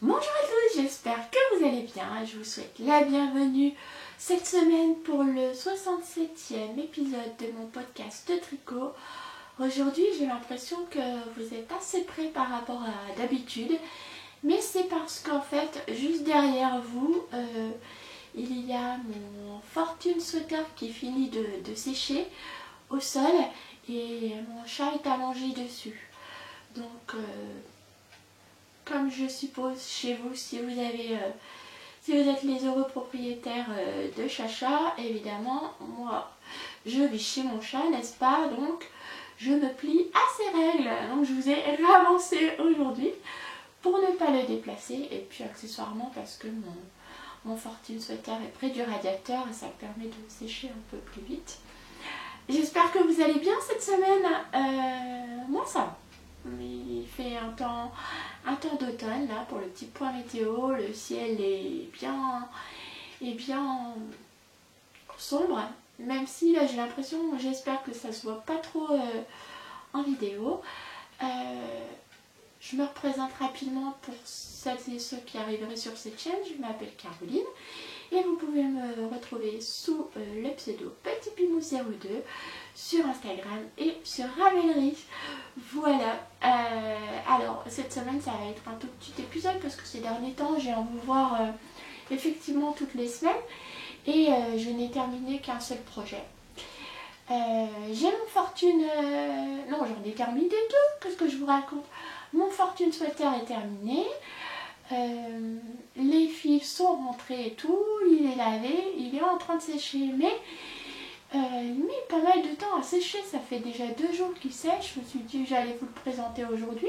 Bonjour à tous, j'espère que vous allez bien. Je vous souhaite la bienvenue cette semaine pour le 67e épisode de mon podcast de tricot. Aujourd'hui, j'ai l'impression que vous êtes assez prêts par rapport à d'habitude, mais c'est parce qu'en fait, juste derrière vous, il y a mon Fortune Sweater qui finit de sécher au sol et mon chat est allongé dessus. Donc, comme je suppose chez vous, si vous êtes les heureux propriétaires de Chacha, évidemment, moi, je vis chez mon chat, n'est-ce pas? Donc, je me plie à ces règles. Donc, je vous ai ravancé aujourd'hui pour ne pas le déplacer. Et puis, accessoirement, parce que mon Fortune Sweater est près du radiateur et ça permet de sécher un peu plus vite. J'espère que vous allez bien cette semaine. Moi, ça va. Il fait un temps d'automne là pour le petit point météo. Le ciel est bien sombre, même si là j'ai l'impression, j'espère que ça se voit pas trop en vidéo. Je me représente rapidement pour celles et ceux qui arriveraient sur cette chaîne. Je m'appelle Caroline et vous pouvez me retrouver sous le pseudo Petit Pimou 02 sur Instagram et sur Ravelry. Voilà, alors cette semaine ça va être un tout petit épisode parce que ces derniers temps j'ai envie de vous voir effectivement toutes les semaines et je n'ai terminé qu'un seul projet. J'ai mon Fortune, non j'en ai terminé deux, qu'est-ce que je vous raconte? Mon Fortune Sweater est terminé, les fils sont rentrés et tout, il est lavé, il est en train de sécher, mais il met pas mal de temps à sécher, ça fait déjà 2 jours qu'il sèche. Je me suis dit que j'allais vous le présenter aujourd'hui,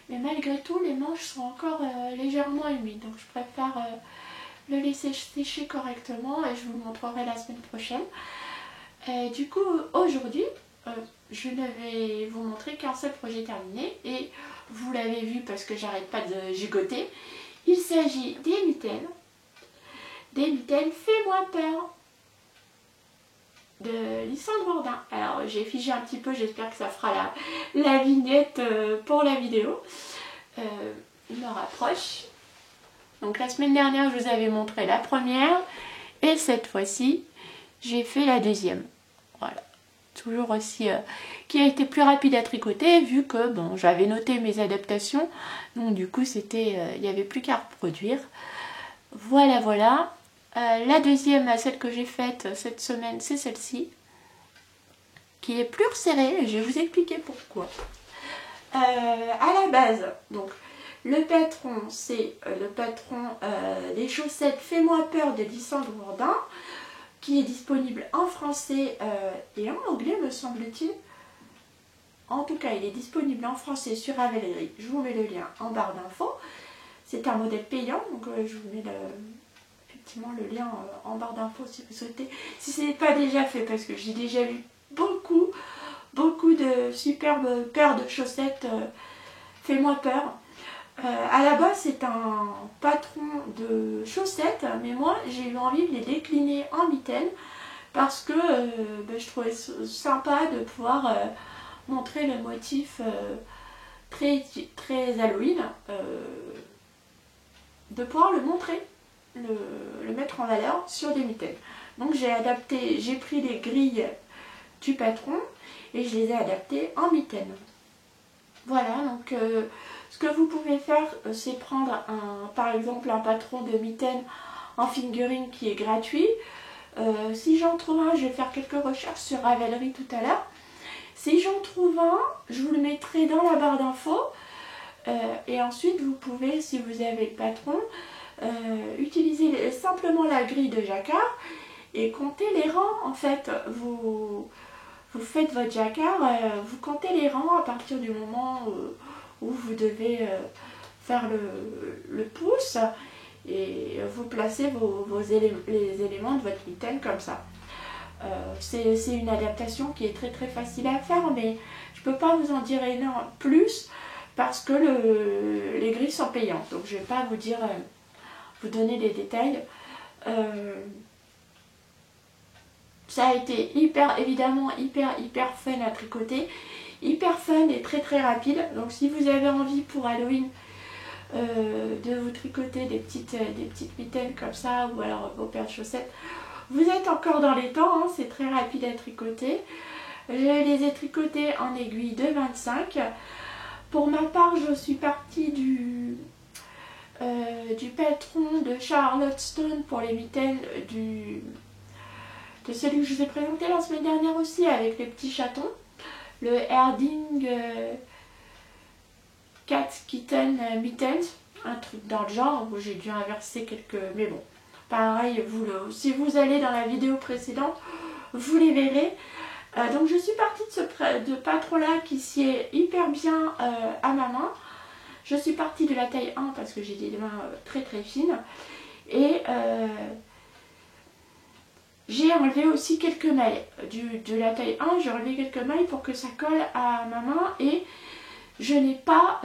mais malgré tout les manches sont encore légèrement humides, donc je préfère le laisser sécher correctement et je vous le montrerai la semaine prochaine. Du coup aujourd'hui je ne vais vous montrer qu'un seul projet terminé et vous l'avez vu parce que j'arrête pas de gigoter. Il s'agit des mitaines Fais-moi peur de Lysandre Bourdin. Alors j'ai figé un petit peu, j'espère que ça fera la vignette pour la vidéo. Il me rapproche. Donc la semaine dernière je vous avais montré la première et cette fois-ci j'ai fait la deuxième. Voilà. Toujours aussi qui a été plus rapide à tricoter vu que bon j'avais noté mes adaptations, donc du coup c'était il n'y avait plus qu'à reproduire. Voilà. La deuxième, celle que j'ai faite cette semaine, c'est celle-ci qui est plus resserrée et je vais vous expliquer pourquoi. À la base, donc le patron c'est le patron des chaussettes Fais-moi peur de Lysandre Bourdin, qui est disponible en français et en anglais me semble-t-il. En tout cas, il est disponible en français sur Ravelry. Je vous mets le lien en barre d'infos. C'est un modèle payant, donc je vous mets effectivement le lien en barre d'infos si vous souhaitez. Si ce n'est pas déjà fait, parce que j'ai déjà vu beaucoup de superbes paires de chaussettes Fais-moi peur. À la base c'est un patron de chaussettes, mais moi j'ai eu envie de les décliner en mitaines parce que je trouvais sympa de pouvoir montrer le motif très Halloween, de pouvoir le montrer, le mettre en valeur sur des mitaines. Donc j'ai pris les grilles du patron et je les ai adaptées en mitaines. Voilà, donc ce que vous pouvez faire, c'est prendre par exemple un patron de mitaine en fingering qui est gratuit. Si j'en trouve un, je vais faire quelques recherches sur Ravelry tout à l'heure. Si j'en trouve un, je vous le mettrai dans la barre d'infos. Et ensuite, vous pouvez, si vous avez le patron, utiliser simplement la grille de jacquard et compter les rangs. En fait, vous faites votre jacquard, vous comptez les rangs à partir du moment où vous devez faire le pouce et vous placez les éléments de votre mitaine comme ça. C'est une adaptation qui est très facile à faire, mais je ne peux pas vous en dire énormément plus parce que les grilles sont payantes, donc je ne vais pas vous donner les détails. Ça a été évidemment hyper fun à tricoter, hyper fun et très rapide. Donc si vous avez envie pour Halloween de vous tricoter des petites mitaines comme ça, ou alors vos paires de chaussettes, vous êtes encore dans les temps, hein, c'est très rapide à tricoter. Je les ai tricotées en aiguille de 25. Pour ma part, je suis partie du patron de Charlotte Stone pour les mitaines de celui que je vous ai présenté la semaine dernière aussi, avec les petits chatons. Le Herding Cat Kitten Mittens, un truc dans le genre, où j'ai dû inverser quelques... Mais bon, pareil, si vous allez dans la vidéo précédente, vous les verrez. Donc je suis partie de patron-là qui sied hyper bien à ma main. Je suis partie de la taille 1 parce que j'ai des mains très très fines. Et j'ai enlevé aussi quelques mailles. De la taille 1, j'ai enlevé quelques mailles pour que ça colle à ma main. Et je n'ai pas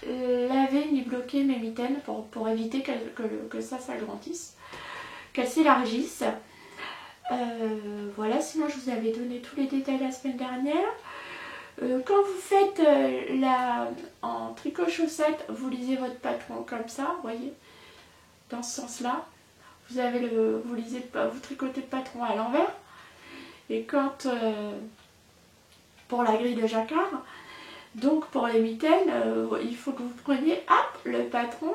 lavé ni bloqué mes mitaines pour éviter que ça s'agrandisse, qu'elles s'élargissent. Voilà, sinon je vous avais donné tous les détails la semaine dernière. Quand vous faites en tricot chaussette, vous lisez votre patron comme ça, vous voyez, dans ce sens-là. Vous tricotez le patron à l'envers. Et quand pour la grille de jacquard, donc pour les mitaines, il faut que vous preniez le patron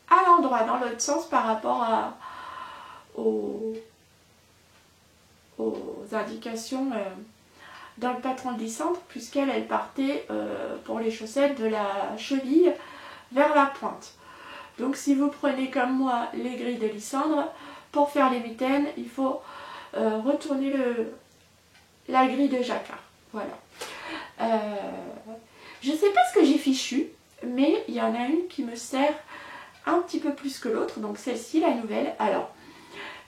à l'endroit, dans l'autre sens par rapport aux indications dans le patron de Lysandre, puisqu'elle partait pour les chaussettes de la cheville vers la pointe. Donc si vous prenez comme moi les grilles de Lysandre, pour faire les mitaines, il faut retourner la grille de jacquard. Voilà. Je ne sais pas ce que j'ai fichu, mais il y en a une qui me sert un petit peu plus que l'autre, donc celle-ci, la nouvelle. Alors,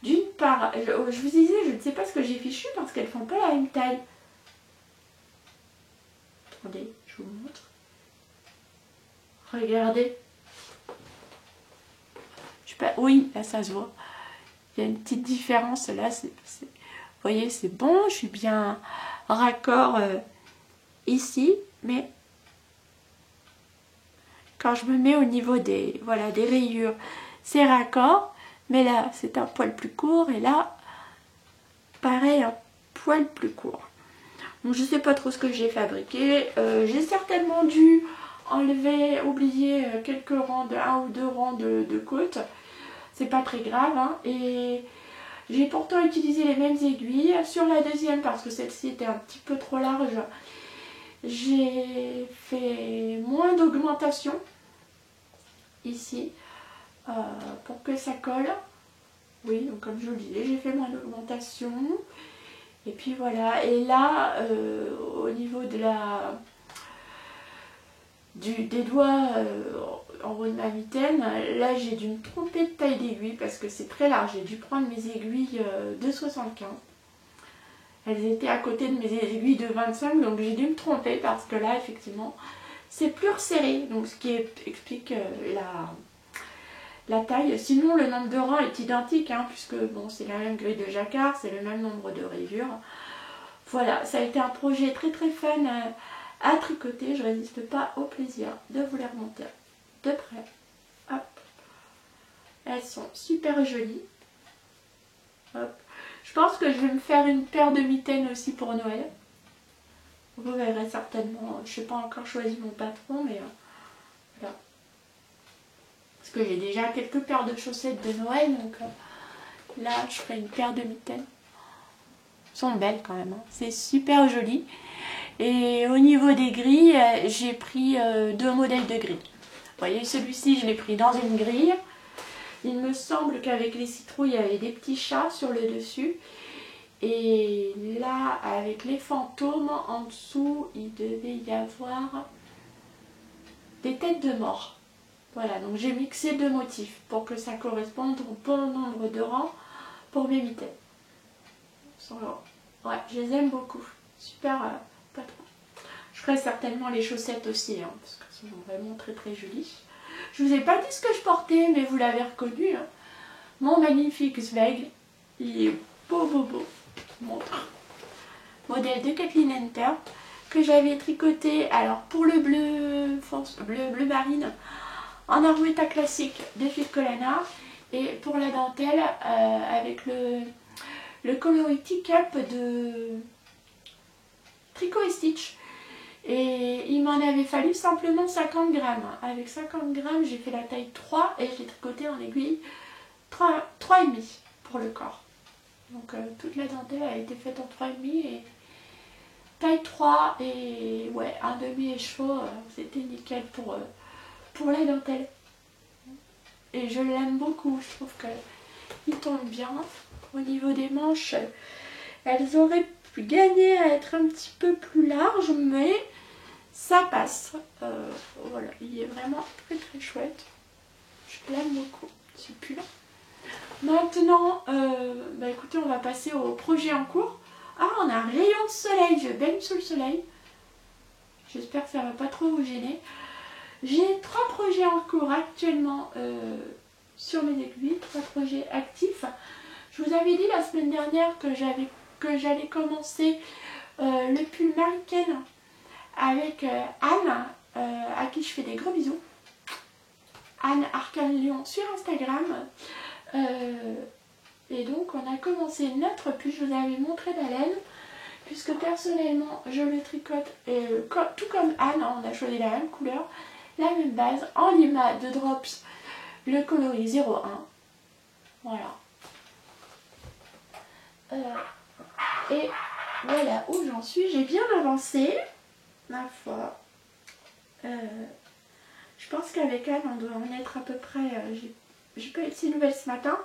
d'une part, je vous disais, je ne sais pas ce que j'ai fichu parce qu'elles ne font pas la même taille. Attendez, je vous montre. Regardez. Oui, là ça se voit. Il y a une petite différence là. Vous voyez, c'est bon, je suis bien raccord ici, mais quand je me mets au niveau des rayures, c'est raccord. Mais là, c'est un poil plus court et là, pareil, un poil plus court. Donc, je ne sais pas trop ce que j'ai fabriqué. J'ai certainement dû oublier quelques rangs, un ou deux rangs de côtes. C'est pas très grave, hein. Et j'ai pourtant utilisé les mêmes aiguilles. Sur la deuxième, parce que celle-ci était un petit peu trop large, j'ai fait moins d'augmentation ici. Pour que ça colle. Oui, donc comme je vous le disais, j'ai fait moins d'augmentation. Et puis voilà. Et là, au niveau de des doigts en haut de ma mitaine, là j'ai dû me tromper de taille d'aiguille parce que c'est très large. J'ai dû prendre mes aiguilles de 75. Elles étaient à côté de mes aiguilles de 25, donc j'ai dû me tromper parce que là, effectivement, c'est plus resserré. Donc ce qui explique la taille. Sinon, le nombre de rangs est identique, hein, puisque bon, c'est la même grille de jacquard, c'est le même nombre de rayures. Voilà, ça a été un projet très très fun à tricoter. Je ne résiste pas au plaisir de vous les remonter de près. Hop. Elles sont super jolies. Hop. Je pense que je vais me faire une paire de mitaines aussi pour Noël. Vous verrez certainement. Je n'ai pas encore choisi mon patron, mais voilà. Parce que j'ai déjà quelques paires de chaussettes de Noël, donc là je ferai une paire de mitaines. Elles sont belles quand même, hein. C'est super joli. Et au niveau des grilles, j'ai pris deux modèles de grilles. Vous voyez, celui-ci je l'ai pris dans une grille. Il me semble qu'avec les citrouilles, il y avait des petits chats sur le dessus. Et là, avec les fantômes, en dessous, il devait y avoir des têtes de mort. Voilà, donc j'ai mixé deux motifs pour que ça corresponde au bon nombre de rangs pour mes mitaines. Ouais, je les aime beaucoup. Super patron. Je ferai certainement les chaussettes aussi, hein, parce qu'elles sont vraiment très très jolies. Je vous ai pas dit ce que je portais, mais vous l'avez reconnu. Hein. Mon magnifique Zweig. Il est beau beau beau. Je vous montre. Modèle de Kathleen Hunter que j'avais tricoté alors pour le bleu marine en Arwetta classique de Phil Colana. Et pour la dentelle, avec le Colority Cup de Tricot et Stitch. Et il m'en avait fallu simplement 50 grammes. Avec 50 grammes, j'ai fait la taille 3 et j'ai tricoté en aiguille 3,5 pour le corps. Donc toute la dentelle a été faite en 3,5 et taille 3 et ouais, un demi écheveau, c'était nickel pour la dentelle. Et je l'aime beaucoup, je trouve qu'il tombe bien. Au niveau des manches, elles auraient pu gagner à être un petit peu plus larges, mais ça passe. Voilà, il est vraiment très très chouette. Je l'aime beaucoup, ce pull. Maintenant, bah écoutez, on va passer au projet en cours. Ah, on a un rayon de soleil, je baigne sous le soleil. J'espère que ça va pas trop vous gêner. J'ai 3 projets en cours actuellement sur mes aiguilles, 3 projets actifs. Je vous avais dit la semaine dernière que j'allais commencer le pull Mariken avec Anne, à qui je fais des gros bisous. Anne Arcane Lyon sur Instagram. Et donc on a commencé notre pull, je vous avais montré la laine, puisque personnellement je le tricote, tout comme Anne, on a choisi la même couleur, la même base, en lima de Drops, le coloris 01. Voilà. Et voilà où j'en suis, j'ai bien avancé, ma foi. Je pense qu'avec Anne, on doit en être à peu près, j'ai pas eu de ces nouvelles ce matin,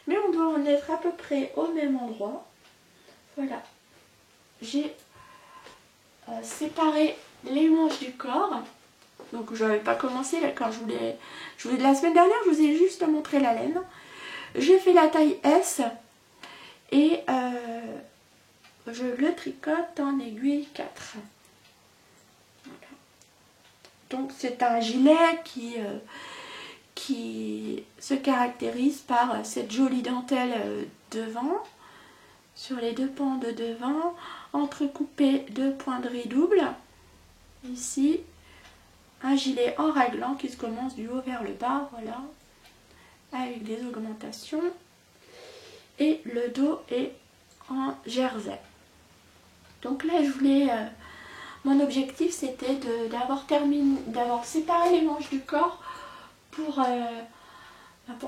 mais on doit en être à peu près au même endroit. Voilà. J'ai séparé les manches du corps. Donc je n'avais pas commencé là, quand la semaine dernière, je vous ai juste montré la laine. J'ai fait la taille S et je le tricote en aiguille 4. Voilà. Donc c'est un gilet qui se caractérise par cette jolie dentelle devant, sur les 2 pans de devant, entrecoupé de pointeries doubles. Ici, un gilet en raglan qui se commence du haut vers le bas, voilà, avec des augmentations. Et le dos est en jersey. Donc là, je voulais... mon objectif, c'était d'avoir séparé les manches du corps pour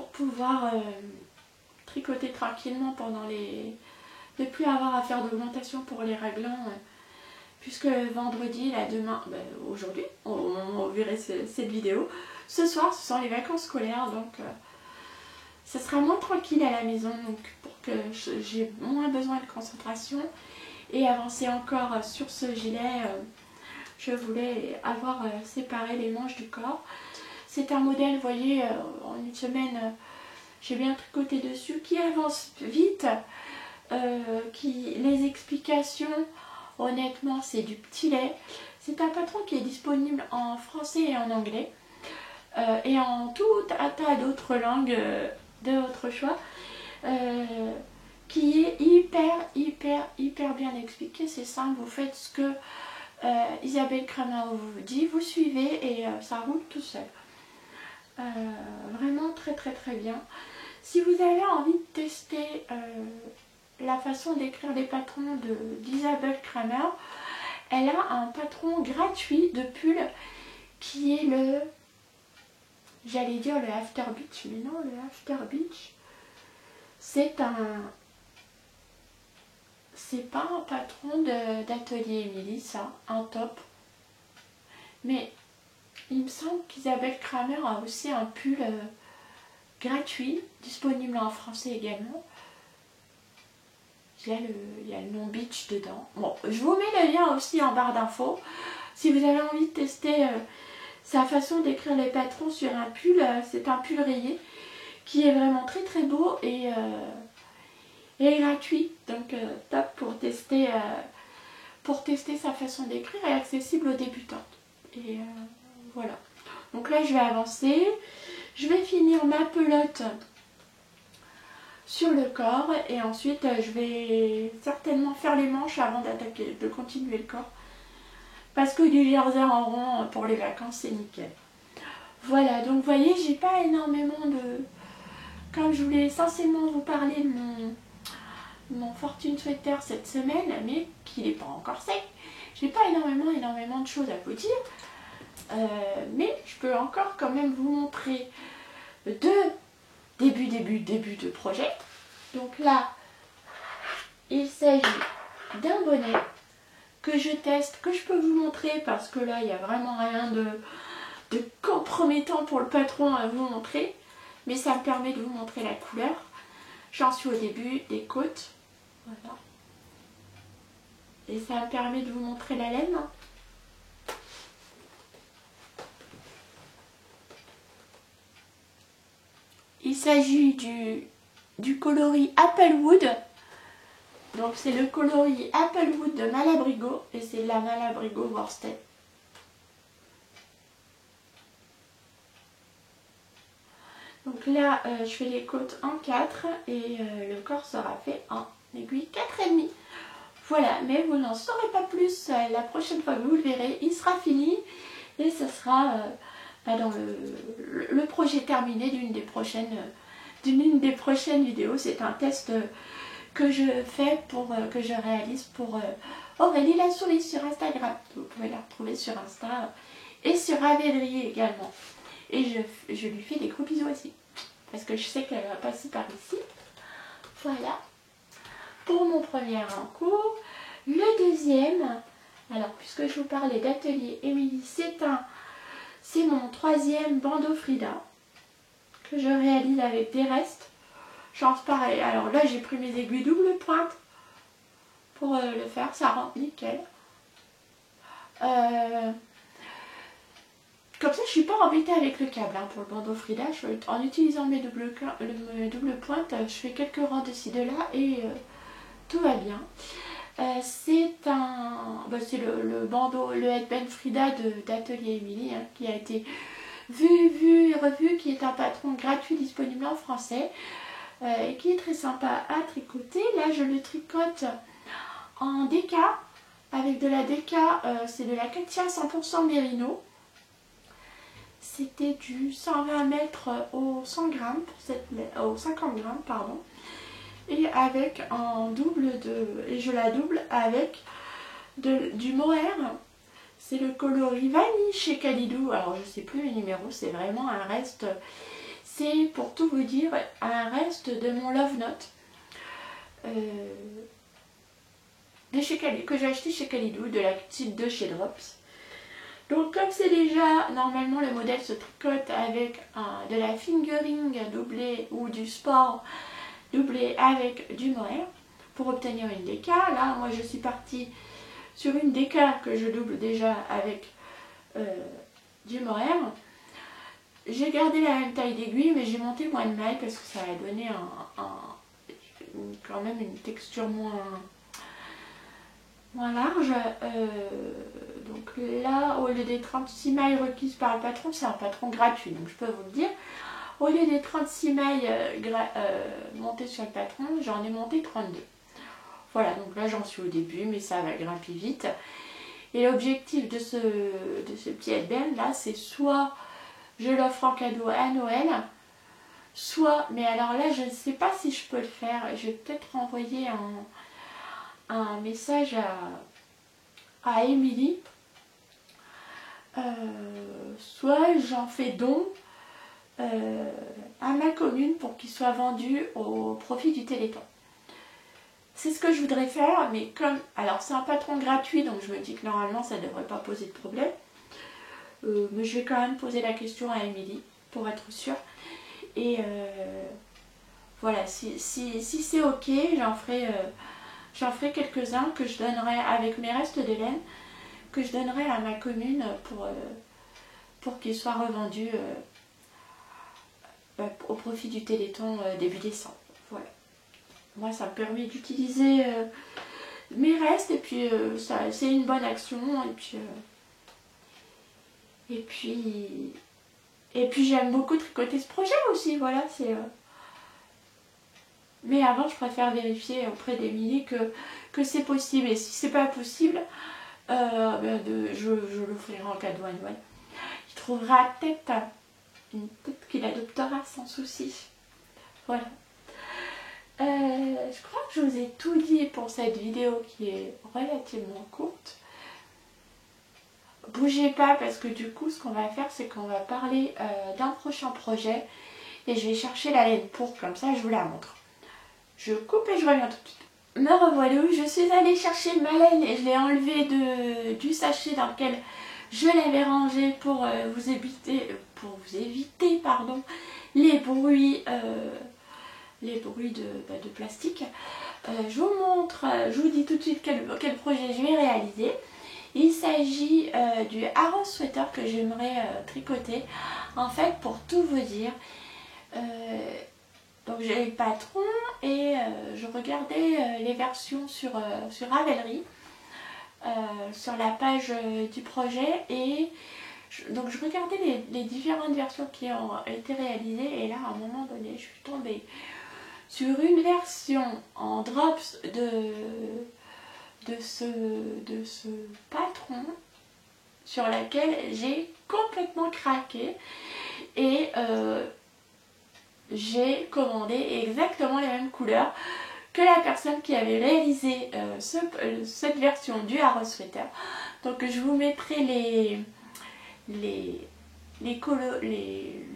pouvoir tricoter tranquillement pendant les... ne plus avoir à faire d'augmentation pour les raglans, puisque vendredi, là, demain, aujourd'hui, au moment où vous verrez cette vidéo, ce soir, ce sont les vacances scolaires, donc ce sera moins tranquille à la maison, donc pour que j'ai moins besoin de concentration et avancer encore sur ce gilet, je voulais avoir séparé les manches du corps. C'est un modèle, vous voyez, en une semaine, j'ai bien tricoté dessus, qui avance vite, les explications, honnêtement, c'est du petit lait. C'est un patron qui est disponible en français et en anglais, et en tout un tas d'autres langues de votre choix, qui est hyper bien expliqué. C'est simple, vous faites ce que Isabelle Kramer vous dit, vous suivez et ça roule tout seul. Vraiment très bien. Si vous avez envie de tester la façon d'écrire les patrons d'Isabelle Kramer, elle a un patron gratuit de pull qui est le, j'allais dire le After Beach, mais non, le After Beach, c'est pas un patron d'atelier Emily, ça, un top. Mais il me semble qu'Isabelle Kramer a aussi un pull gratuit, disponible en français également. Il y a le nom Beach dedans. Bon, je vous mets le lien aussi en barre d'infos. Si vous avez envie de tester sa façon d'écrire les patrons sur un pull, c'est un pull rayé qui est vraiment très beau et gratuit. Donc top pour tester sa façon d'écrire et accessible aux débutantes. Et voilà. Donc là je vais avancer. Je vais finir ma pelote sur le corps et ensuite je vais certainement faire les manches avant de continuer le corps, parce que du jersey en rond pour les vacances c'est nickel. Voilà, donc vous voyez, j'ai pas énormément de... Comme je voulais essentiellement vous parler de mon Fortune Sweater cette semaine, mais qu'il n'est pas encore sec, j'ai pas énormément de choses à vous dire. Mais je peux encore quand même vous montrer deux début de projet. Donc là, il s'agit d'un bonnet que je teste, que je peux vous montrer parce que là, il n'y a vraiment rien de compromettant pour le patron à vous montrer. Mais ça me permet de vous montrer la couleur. J'en suis au début des côtes. Voilà. Et ça me permet de vous montrer la laine. Il s'agit du coloris Applewood. Donc c'est le coloris Applewood de Malabrigo et c'est la Malabrigo Worsted. Donc là je fais les côtes en 4 et le corps sera fait en aiguille 4,5. Voilà, mais vous n'en saurez pas plus la prochaine fois que vous le verrez, il sera fini et ce sera dans le projet terminé d'une des prochaines vidéos. C'est un test que je fais que je réalise pour Aurélie La Souris sur Instagram. Vous pouvez la retrouver sur Insta et sur Ravelry également. Et je lui fais des gros bisous aussi parce que je sais qu'elle va passer par ici. Voilà pour mon premier en cours. Le deuxième, alors puisque je vous parlais d'atelier Émilie, c'est mon troisième bandeau Frida que je réalise avec des restes. Chance pareil. Alors là j'ai pris mes aiguilles double pointe pour le faire, ça rend nickel. Comme ça je suis pas embêtée avec le câble pour le bandeau Frida. En utilisant mes double pointes, je fais quelques rangs de ci de là et tout va bien. C'est le bandeau, le headband Frida d'Atelier Émilie qui a été vu et revu, qui est un patron gratuit disponible en français et qui est très sympa à tricoter. Là je le tricote en DK avec de la DK, c'est de la Katia 100% Mérino. C'était du 120 mètres au 100 grammes, au 50 grammes pardon. Et avec en et je la double avec du mohair. C'est le coloris vanille chez Kalidou. Alors je sais plus les numéros, c'est vraiment un reste. C'est pour tout vous dire un reste de mon Love Note que j'ai acheté chez Kalidou, de la petite 2 chez Drops. Donc comme c'est déjà, normalement le modèle se tricote avec de la fingering doublée ou du sport doublé avec du mohair pour obtenir une DK. Là moi je suis partie sur une DK que je double déjà avec du mohair. J'ai gardé la même taille d'aiguille mais j'ai monté moins de mailles parce que ça a donné quand même une texture moins large. Donc là, au lieu des 36 mailles requises par le patron, c'est un patron gratuit, donc je peux vous le dire. Au lieu des 36 mailles montées sur le patron, j'en ai monté 32. Voilà, donc là j'en suis au début, mais ça va grimper vite. Et l'objectif de ce petit headband là, c'est soit je l'offre en cadeau à Noël, soit, mais alors là je ne sais pas si je peux le faire, je vais peut-être renvoyer un message à Émilie, soit j'en fais don à ma commune pour qu'il soit vendu au profit du Téléthon. C'est ce que je voudrais faire, mais comme, alors c'est un patron gratuit, donc je me dis que normalement ça ne devrait pas poser de problème, mais je vais quand même poser la question à Émilie pour être sûre. Et voilà, si c'est ok, j'en ferai quelques-uns que je donnerai avec mes restes de laine, que je donnerai à ma commune pour qu'ils soient revendus au profit du Téléthon début décembre. Voilà. Moi ça me permet d'utiliser mes restes et puis c'est une bonne action et puis j'aime beaucoup tricoter ce projet aussi. Voilà, c'est mais avant je préfère vérifier auprès d'Émilie que c'est possible, et si c'est pas possible je l'offrirai en cadeau à Noël. Il trouvera peut-être peut-être qu'il adoptera sans souci. Voilà. Je crois que je vous ai tout dit pour cette vidéo qui est relativement courte. Bougez pas parce que du coup ce qu'on va faire c'est qu'on va parler d'un prochain projet et je vais chercher la laine pour, comme ça je vous la montre. Je coupe et je reviens tout de suite. Me revoilà, je suis allée chercher ma laine et je l'ai enlevée du sachet dans lequel je l'avais rangée pour vous éviter pardon, les bruits de plastique. Je vous montre, je vous dis tout de suite quel projet je vais réaliser. Il s'agit du Arrow Sweater que j'aimerais tricoter. En fait, pour tout vous dire, donc j'ai le patron et je regardais les versions sur Ravelry, sur la page du projet, et donc je regardais les différentes versions qui ont été réalisées, et là à un moment donné je suis tombée sur une version en drops de ce patron sur laquelle j'ai complètement craqué et j'ai commandé exactement les mêmes couleurs que la personne qui avait réalisé cette version du Arrow Sweater. Donc je vous mettrai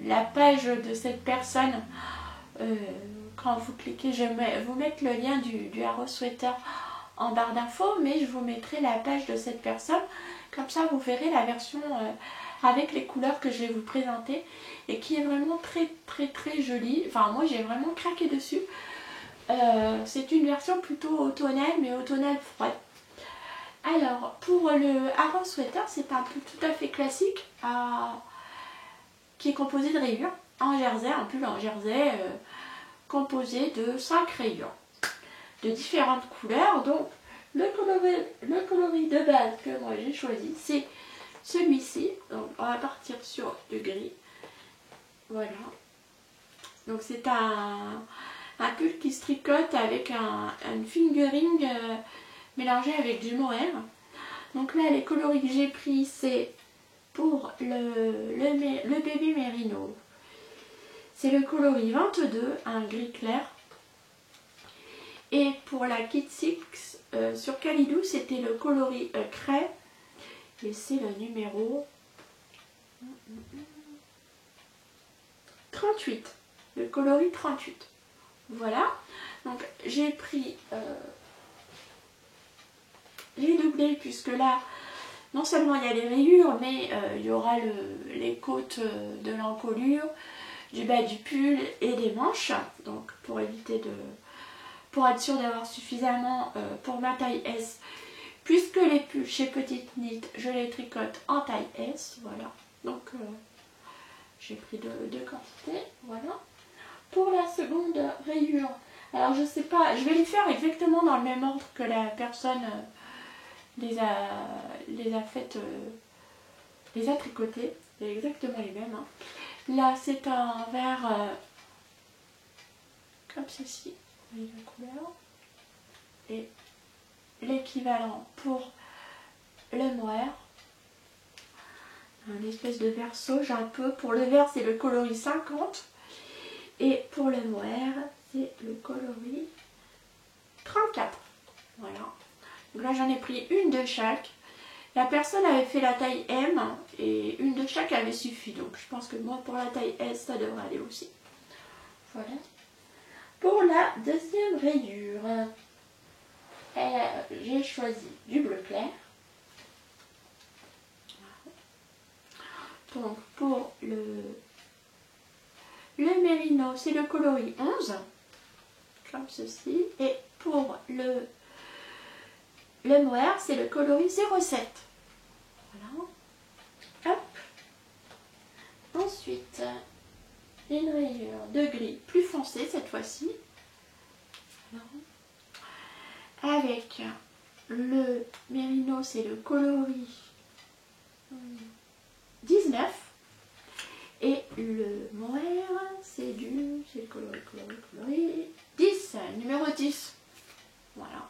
la page de cette personne. Quand vous cliquez, je vais vous mettre le lien du Arrow Sweater en barre d'infos, mais je vous mettrai la page de cette personne, comme ça vous verrez la version avec les couleurs que je vais vous présenter et qui est vraiment très très très jolie. Enfin moi j'ai vraiment craqué dessus. C'est une version plutôt automnale, mais automnale froide. Alors pour le Arrow Sweater, c'est un pull tout à fait classique qui est composé de rayures en jersey, un pull en jersey composé de 5 rayures de différentes couleurs. Donc le coloris de base que moi j'ai choisi, c'est celui-ci. Donc on va partir sur du gris. Voilà. Donc c'est un pull qui se tricote avec un fingering mélangé avec du mohair. Donc là les coloris que j'ai pris, c'est pour le bébé mérino, c'est le coloris 22, un gris clair. Et pour la Kit 6 sur Calidou, c'était le coloris craie. Et c'est le numéro 38. Le coloris 38. Voilà. Donc j'ai pris... j'ai doublé puisque là, non seulement il y a les rayures, mais il y aura les côtes de l'encolure, du bas du pull et des manches. Donc pour éviter pour être sûr d'avoir suffisamment pour ma taille S, puisque les pulls chez Petite Knit je les tricote en taille S. Voilà, donc j'ai pris deux quantités. Voilà. Pour la seconde rayure, alors je sais pas, je vais les faire exactement dans le même ordre que la personne les a faites, les a tricotées. C'est exactement les mêmes, hein. Là c'est un vert comme ceci, vous voyez la couleur, et l'équivalent pour le mohair, un espèce de vert sauge un peu. Pour le vert c'est le coloris 50 et pour le mohair c'est le coloris 34. Voilà. Donc là j'en ai pris une de chaque. La personne avait fait la taille M et une de chaque avait suffi. Donc je pense que moi pour la taille S ça devrait aller aussi. Voilà. Pour la deuxième rayure, j'ai choisi du bleu clair. Donc pour le mérino, c'est le coloris 11, comme ceci. Et pour le mohair, c'est le coloris 07. Voilà. Hop. Ensuite, une rayure de gris plus foncé cette fois-ci. Avec le mérino, c'est le coloris 19. Et le mohair, c'est le coloris 10, numéro 10. Voilà.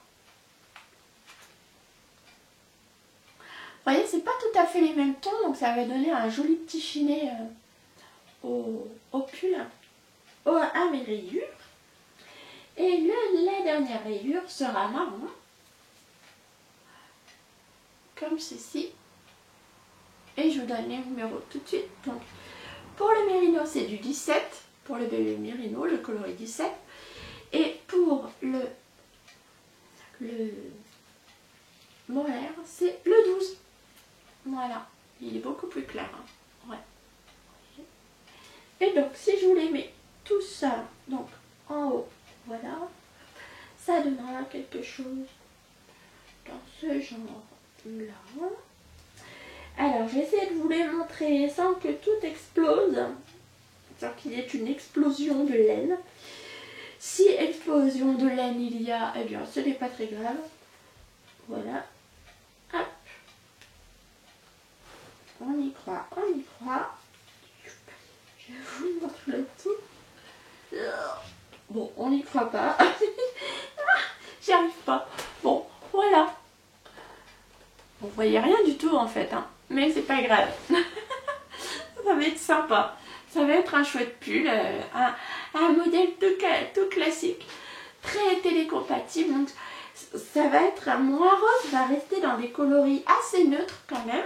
Vous voyez, c'est pas tout à fait les mêmes tons, donc ça va donner un joli petit chiné au pull à mes rayures. Et la dernière rayure sera marron, comme ceci. Et je vous donne les numéros tout de suite. Donc, pour le mérino, c'est du 17. Pour le bébé mérino, le coloris 17. Et pour le molaire, c'est le 12. Voilà. Il est beaucoup plus clair. Hein. Ouais. Et donc, si je vous les mets tout ça, donc en haut, voilà, ça donnera quelque chose dans ce genre-là. Alors, je vais essayer de vous les montrer sans que tout explose, sans qu'il y ait une explosion de laine. Si explosion de laine il y a, eh bien, ce n'est pas très grave. Voilà. Hop. On y croit, on y croit. Je vous montre le tout. Bon, on n'y croit pas. J'y arrive pas. Bon, voilà. Vous voyez rien du tout en fait, hein. Mais c'est pas grave. Ça va être sympa. Ça va être un chouette pull, un modèle tout classique, très télécompatible. Donc ça va être moins rose, va rester dans des coloris assez neutres quand même,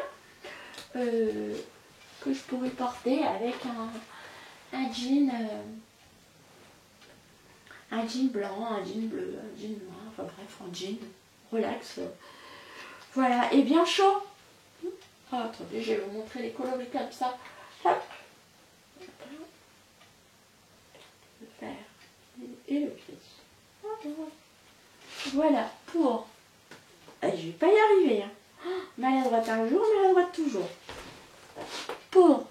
que je pourrais porter avec un jean blanc, un jean bleu, un jean noir, enfin bref, un jean relax. Voilà, et bien chaud. Oh, attendez, je vais vous montrer les coloris comme ça. Hop. Le vert et le gris. Voilà, pour... je vais pas y arriver. Hein. Maladroite un jour, maladroite toujours. Pour...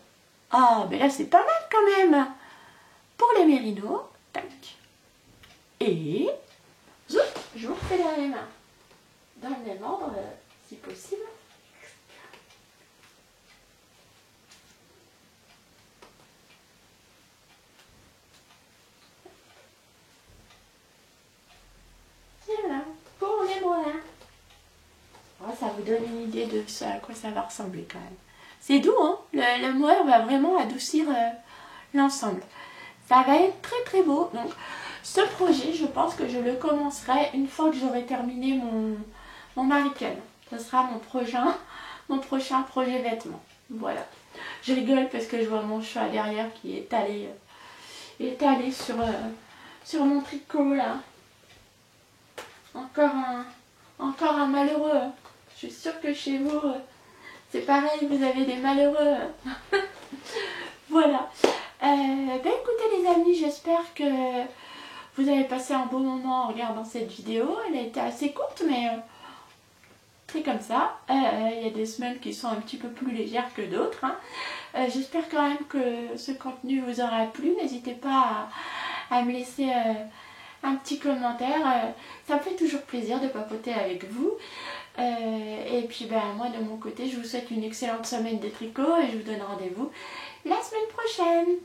Ah, mais là c'est pas mal quand même. Pour les mérinos, tac. Et... je vous refais la même. Dans le même ordre, si possible. Voilà, pour les moellons. Oh, ça vous donne une idée de ce à quoi ça va ressembler quand même. C'est doux, hein. Le mohair va vraiment adoucir l'ensemble. Ça va être très très beau. Donc, ce projet, je pense que je le commencerai une fois que j'aurai terminé mon Mariken. Ce sera mon prochain projet vêtements. Voilà. Je rigole parce que je vois mon chat derrière qui est allé sur mon tricot là. Encore un malheureux. Je suis sûre que chez vous, c'est pareil, vous avez des malheureux. Voilà. Écoutez les amis, j'espère que vous avez passé un bon moment en regardant cette vidéo. Elle a été assez courte, mais c'est comme ça. Il y a des semaines qui sont un petit peu plus légères que d'autres. Hein. J'espère quand même que ce contenu vous aura plu. N'hésitez pas à me laisser un petit commentaire. Ça me fait toujours plaisir de papoter avec vous. Et puis moi de mon côté, je vous souhaite une excellente semaine de tricot et je vous donne rendez-vous la semaine prochaine.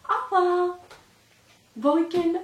Au revoir. Bon week-end.